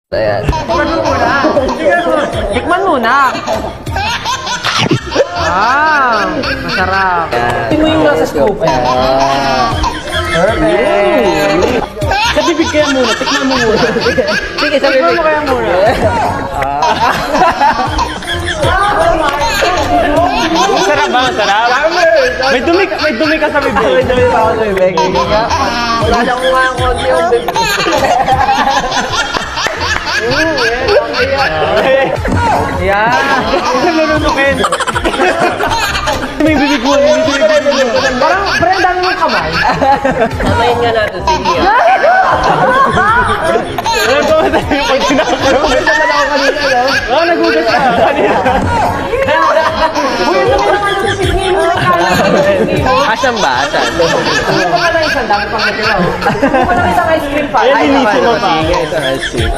Ayan. Tikman mo muna. Tikman muna. Masarap. Tingnan mo yung nasa scoop. Perfect. Sa bibig kaya muna, tikman mo muna. Sige, sa Tikman mo kaya muna. Masarap ba? Masarap? May dumi ka sa bibig. May dumi pa ako sa bibig. Wala lang ko nga ang konti yung bibig. Yan. Nalunukin. May bibig mo. Parang ang dami mong kamay. Samayin nga natin, sige. Alam ko ba tayo pag kinakaroon? Gusto mo lang ako kanina, no? Oo, nagugas ka kanina. Uy, ano naman yung pisngi mo na kala? Asan ba? Asan? Ano ka pala isang dami pang natira? Ano ka lang isang ice cream pa? Ayan, Ay, linisin mo naman. pa. Sige, isang ice cream.